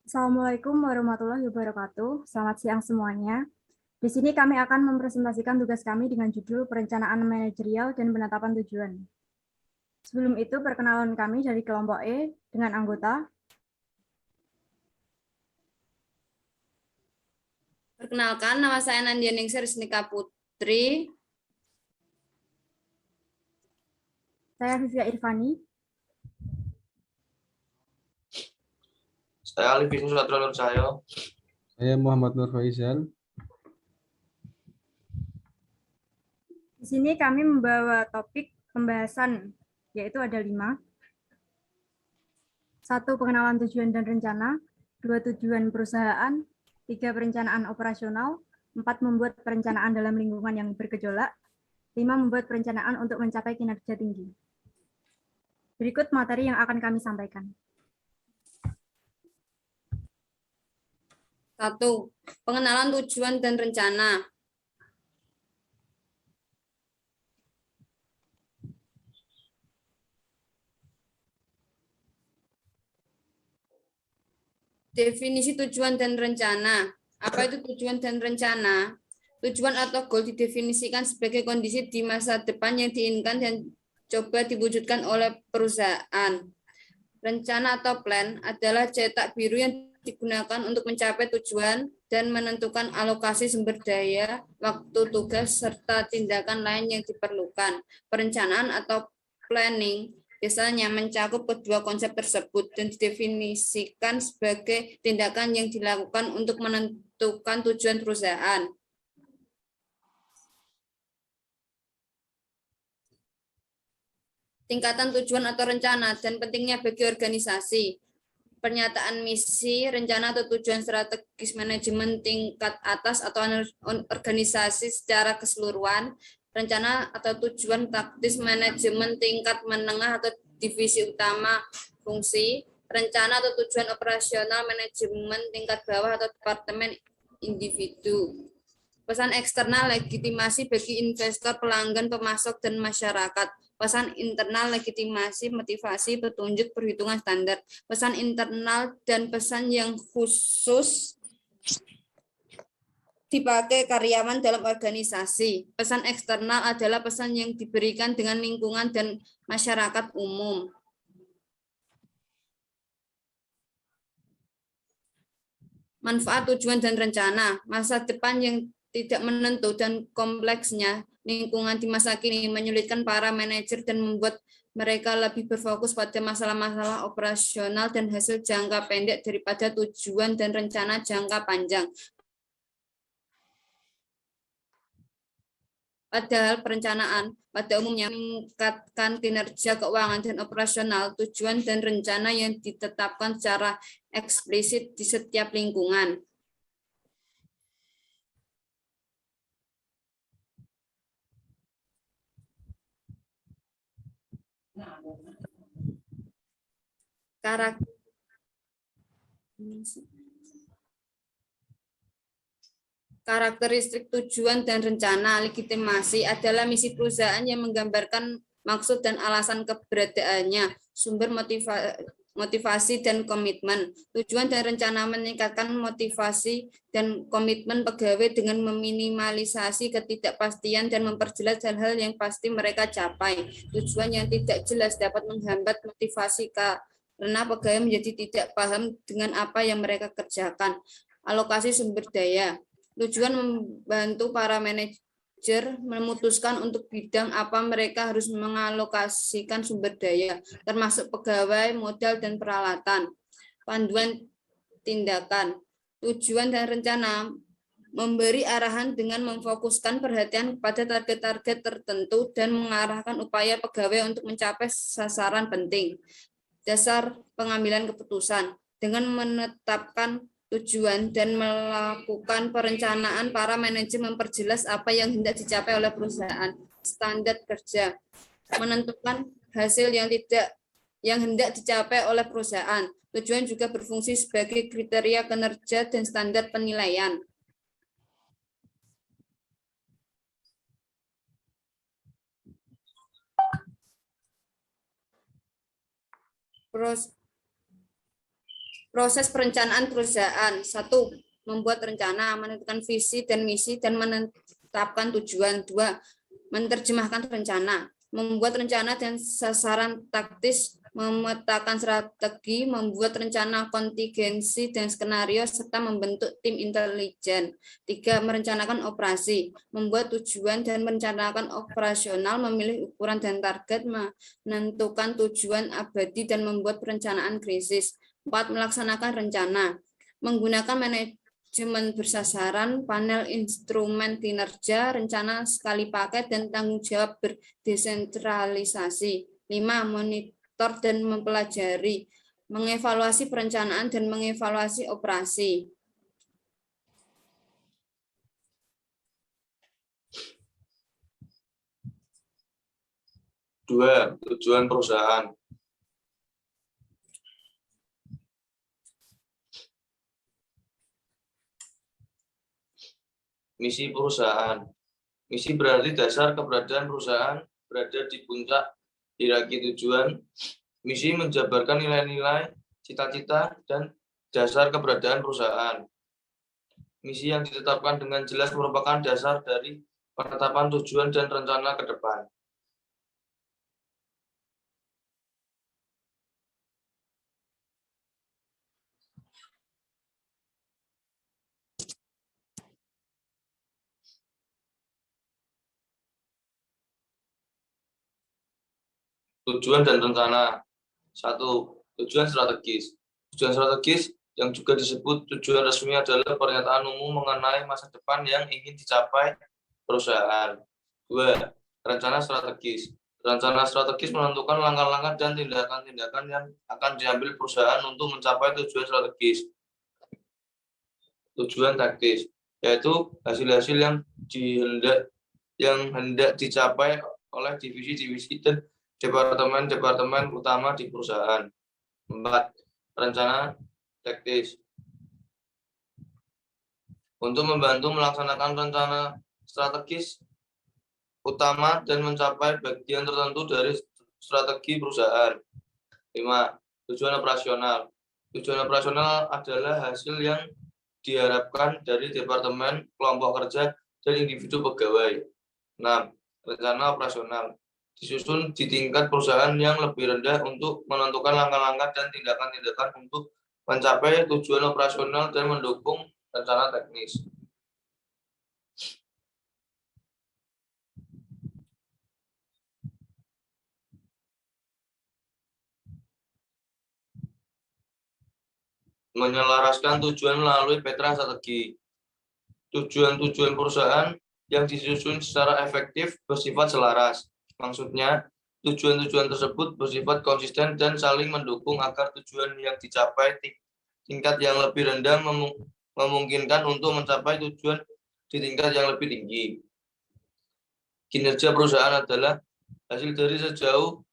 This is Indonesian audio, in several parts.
Assalamualaikum warahmatullahi wabarakatuh. Selamat siang semuanya. Di sini kami akan mempresentasikan tugas kami dengan judul Perencanaan Manajerial dan Penetapan Tujuan. Sebelum itu, perkenalan kami dari kelompok E dengan anggota. Perkenalkan, nama saya Nandia Ningsih Risnika Putri. Saya Vivia Irvani. Saya Alif Wisnu Satrio Nur Cahyo. Saya Muhammad Nur Faizal. Di sini kami membawa topik pembahasan, yaitu ada 5. 1. Pengenalan tujuan dan rencana. 2. Tujuan perusahaan. 3. Perencanaan operasional. 4. Membuat perencanaan dalam lingkungan yang bergejolak. 5. Membuat perencanaan untuk mencapai kinerja tinggi. Berikut materi yang akan kami sampaikan. 1. Pengenalan tujuan dan rencana. Definisi tujuan dan rencana. Apa itu tujuan dan rencana? Tujuan atau goal didefinisikan sebagai kondisi di masa depan yang diinginkan dan coba diwujudkan oleh perusahaan. Rencana atau plan adalah cetak biru yang digunakan untuk mencapai tujuan dan menentukan alokasi sumber daya, waktu tugas, serta tindakan lain yang diperlukan. Perencanaan atau planning biasanya mencakup kedua konsep tersebut dan didefinisikan sebagai tindakan yang dilakukan untuk menentukan tujuan perusahaan. Tingkatan tujuan atau rencana dan pentingnya bagi organisasi. Pernyataan misi, rencana atau tujuan strategis manajemen tingkat atas atau organisasi secara keseluruhan, rencana atau tujuan taktis manajemen tingkat menengah atau divisi utama fungsi, rencana atau tujuan operasional manajemen tingkat bawah atau departemen individu. Pesan eksternal legitimasi bagi investor, pelanggan, pemasok, dan masyarakat. Pesan internal legitimasi, motivasi, petunjuk, perhitungan standar. Pesan internal dan pesan yang khusus dipakai karyawan dalam organisasi. Pesan eksternal adalah pesan yang diberikan dengan lingkungan dan masyarakat umum. Manfaat, tujuan, dan rencana. Masa depan yang tidak menentu dan kompleksnya lingkungan di masa kini menyulitkan para manajer dan membuat mereka lebih berfokus pada masalah-masalah operasional dan hasil jangka pendek daripada tujuan dan rencana jangka panjang. Padahal perencanaan pada umumnya meningkatkan kinerja keuangan dan operasional, tujuan dan rencana yang ditetapkan secara eksplisit di setiap lingkungan. Karakteristik tujuan dan rencana. Legitimasi adalah misi perusahaan yang menggambarkan maksud dan alasan keberadaannya, sumber motivasi dan komitmen. Tujuan dan rencana meningkatkan motivasi dan komitmen pegawai dengan meminimalisasi ketidakpastian dan memperjelas hal-hal yang pasti mereka capai. Tujuan yang tidak jelas dapat menghambat motivasi karena pegawai menjadi tidak paham dengan apa yang mereka kerjakan. Alokasi sumber daya. Tujuan membantu para manajer memutuskan untuk bidang apa mereka harus mengalokasikan sumber daya, termasuk pegawai, modal, dan peralatan. Panduan tindakan. Tujuan dan rencana memberi arahan dengan memfokuskan perhatian pada target-target tertentu dan mengarahkan upaya pegawai untuk mencapai sasaran penting. Dasar pengambilan keputusan. Dengan menetapkan tujuan dan melakukan perencanaan, para manajer memperjelas apa yang hendak dicapai oleh perusahaan. Standar kerja. Menentukan hasil yang hendak dicapai oleh perusahaan. Tujuan juga berfungsi sebagai kriteria kinerja dan standar penilaian. Proses perencanaan perusahaan. 1. Membuat rencana, menentukan visi dan misi, dan menetapkan tujuan. 2. Menerjemahkan rencana, membuat rencana dan sasaran taktis, memetakan strategi, membuat rencana kontingensi dan skenario, serta membentuk tim intelijen. 3. Merencanakan operasi, membuat tujuan dan merencanakan operasional, memilih ukuran dan target, menentukan tujuan abadi, dan membuat perencanaan krisis. 4. Melaksanakan rencana, menggunakan manajemen bersasaran, panel instrumen kinerja, rencana sekali pakai, dan tanggung jawab berdesentralisasi. 5. Monitor dan mempelajari, mengevaluasi perencanaan dan mengevaluasi operasi. Dua, tujuan perusahaan. Misi perusahaan. Misi berarti dasar keberadaan perusahaan berada di puncak hierarki tujuan. Misi menjabarkan nilai-nilai, cita-cita, dan dasar keberadaan perusahaan. Misi yang ditetapkan dengan jelas merupakan dasar dari penetapan tujuan dan rencana ke depan. Tujuan dan rencana. 1. Tujuan strategis. Tujuan strategis yang juga disebut tujuan resmi adalah pernyataan umum mengenai masa depan yang ingin dicapai perusahaan. 2. Rencana strategis. Rencana strategis menentukan langkah-langkah dan tindakan-tindakan yang akan diambil perusahaan untuk mencapai tujuan strategis. Tujuan taktis, yaitu hasil-hasil yang hendak dicapai oleh divisi-divisi dan departemen-departemen utama di perusahaan. 4. Rencana taktis. Untuk membantu melaksanakan rencana strategis utama dan mencapai bagian tertentu dari strategi perusahaan. 5. Tujuan operasional. Tujuan operasional adalah hasil yang diharapkan dari departemen, kelompok kerja, dan individu pegawai. 6. Rencana operasional. Disusun di tingkat perusahaan yang lebih rendah untuk menentukan langkah-langkah dan tindakan-tindakan untuk mencapai tujuan operasional dan mendukung rencana teknis. Menyelaraskan tujuan melalui peta strategi. Tujuan-tujuan perusahaan yang disusun secara efektif bersifat selaras. Maksudnya, tujuan-tujuan tersebut bersifat konsisten dan saling mendukung agar tujuan yang dicapai tingkat yang lebih rendah memungkinkan untuk mencapai tujuan di tingkat yang lebih tinggi. Kinerja perusahaan adalah hasil dari sejauh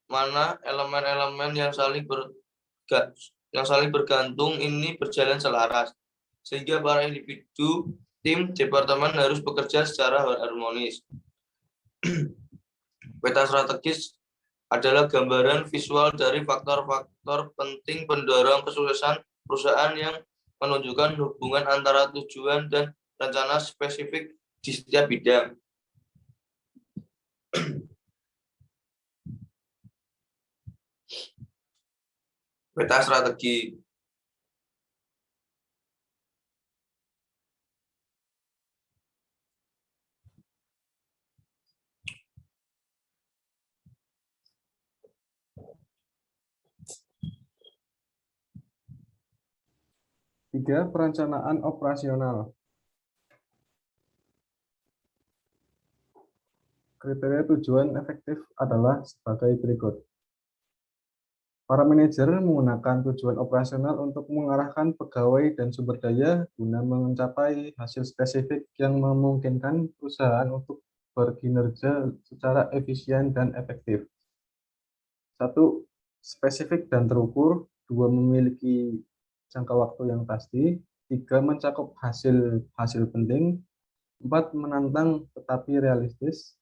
mana elemen-elemen yang saling bergantung ini berjalan selaras, sehingga para individu, tim, departemen harus bekerja secara harmonis. Peta strategis adalah gambaran visual dari faktor-faktor penting pendorong kesuksesan perusahaan yang menunjukkan hubungan antara tujuan dan rencana spesifik di setiap bidang. Peta strategi. Tiga, perencanaan operasional. Kriteria tujuan efektif adalah sebagai berikut. Para manajer menggunakan tujuan operasional untuk mengarahkan pegawai dan sumber daya guna mencapai hasil spesifik yang memungkinkan perusahaan untuk berkinerja secara efisien dan efektif. 1. Spesifik dan terukur. 2. Memiliki jangka waktu yang pasti. 3. Mencakup hasil penting. 4. Menantang tetapi realistis.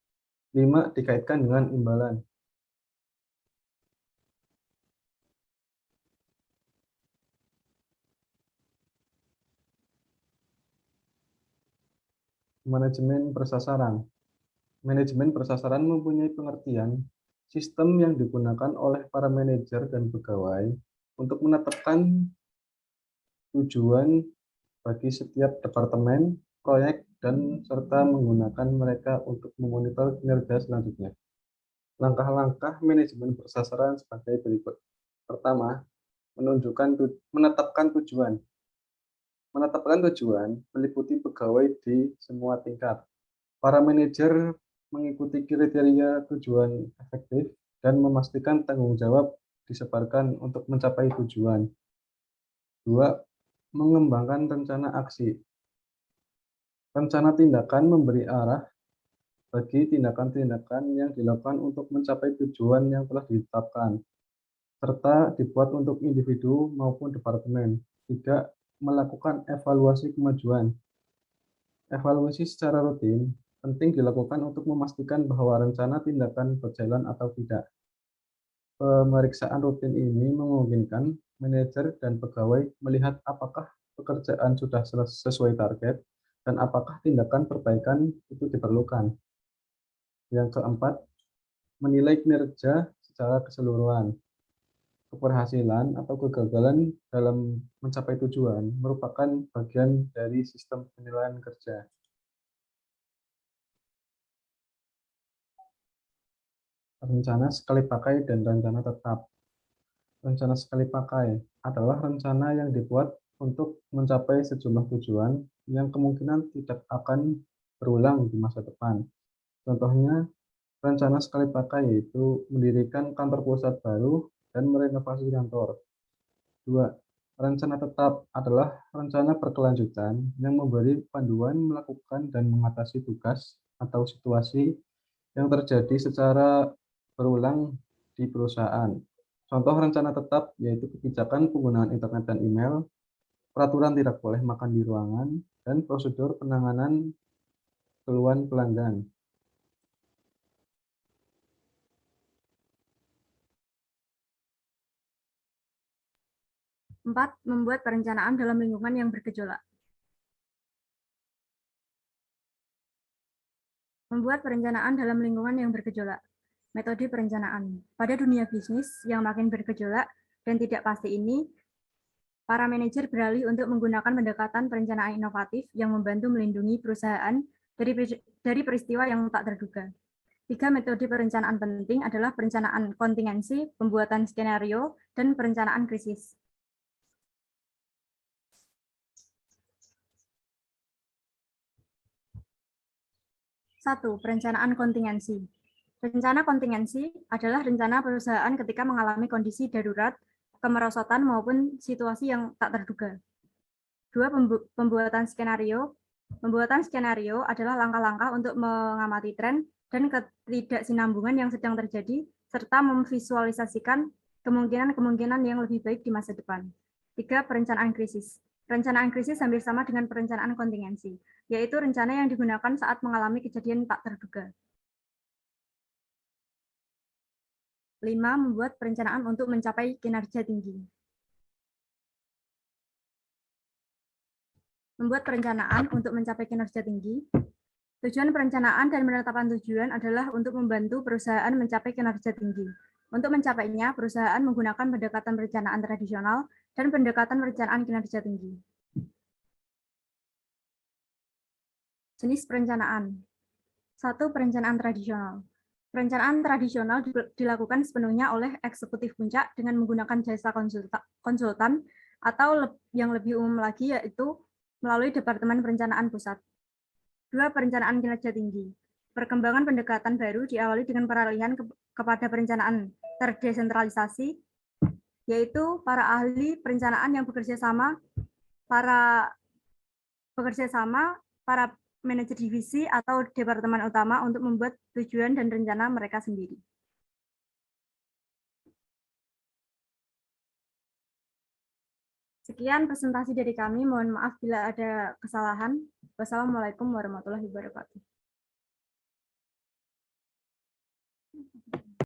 5. Dikaitkan dengan imbalan. Manajemen bersasaran. Manajemen bersasaran mempunyai pengertian sistem yang digunakan oleh para manajer dan pegawai untuk menetapkan tujuan bagi setiap departemen, proyek, dan serta menggunakan mereka untuk memonitor kinerja selanjutnya. Langkah-langkah manajemen bersasaran sebagai berikut. Pertama, menetapkan tujuan. Menetapkan tujuan meliputi pegawai di semua tingkat. Para manajer mengikuti kriteria tujuan efektif dan memastikan tanggung jawab disebarkan untuk mencapai tujuan. 2. Mengembangkan rencana aksi. Rencana tindakan memberi arah bagi tindakan-tindakan yang dilakukan untuk mencapai tujuan yang telah ditetapkan, serta dibuat untuk individu maupun departemen. 3. Melakukan evaluasi kemajuan. Evaluasi secara rutin penting dilakukan untuk memastikan bahwa rencana tindakan berjalan atau tidak. Pemeriksaan rutin ini memungkinkan manajer dan pegawai melihat apakah pekerjaan sudah sesuai target dan apakah tindakan perbaikan itu diperlukan. Yang keempat, menilai kinerja secara keseluruhan. Keberhasilan atau kegagalan dalam mencapai tujuan merupakan bagian dari sistem penilaian kerja. Rencana sekali pakai dan rencana tetap. Rencana sekali pakai adalah rencana yang dibuat untuk mencapai sejumlah tujuan yang kemungkinan tidak akan berulang di masa depan. Contohnya, rencana sekali pakai yaitu mendirikan kantor pusat baru dan merenovasi kantor. 2. Rencana tetap adalah rencana berkelanjutan yang memberi panduan melakukan dan mengatasi tugas atau situasi yang terjadi secara berulang di perusahaan. Contoh rencana tetap yaitu kebijakan penggunaan internet dan email, peraturan tidak boleh makan di ruangan, dan prosedur penanganan keluhan pelanggan. Empat, membuat perencanaan dalam lingkungan yang bergejolak. Membuat perencanaan dalam lingkungan yang bergejolak. Metode perencanaan. Pada dunia bisnis yang makin bergejolak dan tidak pasti ini, para manajer beralih untuk menggunakan pendekatan perencanaan inovatif yang membantu melindungi perusahaan dari peristiwa yang tak terduga. 3 metode perencanaan penting adalah perencanaan kontingensi, pembuatan skenario, dan perencanaan krisis. Satu, perencanaan kontingensi. Rencana kontingensi adalah rencana perusahaan ketika mengalami kondisi darurat, kemerosotan maupun situasi yang tak terduga. 2. Pembuatan skenario. Pembuatan skenario adalah langkah-langkah untuk mengamati tren dan ketidaksinambungan yang sedang terjadi, serta memvisualisasikan kemungkinan-kemungkinan yang lebih baik di masa depan. 3. Perencanaan krisis. Perencanaan krisis hampir sama dengan perencanaan kontingensi, yaitu rencana yang digunakan saat mengalami kejadian tak terduga. 5. Membuat perencanaan untuk mencapai kinerja tinggi. Membuat perencanaan untuk mencapai kinerja tinggi. Tujuan perencanaan dan penetapan tujuan adalah untuk membantu perusahaan mencapai kinerja tinggi. Untuk mencapainya, perusahaan menggunakan pendekatan perencanaan tradisional dan pendekatan perencanaan kinerja tinggi. Jenis perencanaan. 1. Perencanaan tradisional. Perencanaan tradisional dilakukan sepenuhnya oleh eksekutif puncak dengan menggunakan jasa konsultan atau yang lebih umum lagi yaitu melalui Departemen Perencanaan Pusat. 2. Perencanaan kinerja tinggi. Perkembangan pendekatan baru diawali dengan peralihan kepada perencanaan terdesentralisasi, yaitu para ahli perencanaan yang bekerja sama, para manajer divisi atau departemen utama untuk membuat tujuan dan rencana mereka sendiri. Sekian presentasi dari kami. Mohon maaf bila ada kesalahan. Wassalamualaikum warahmatullahi wabarakatuh.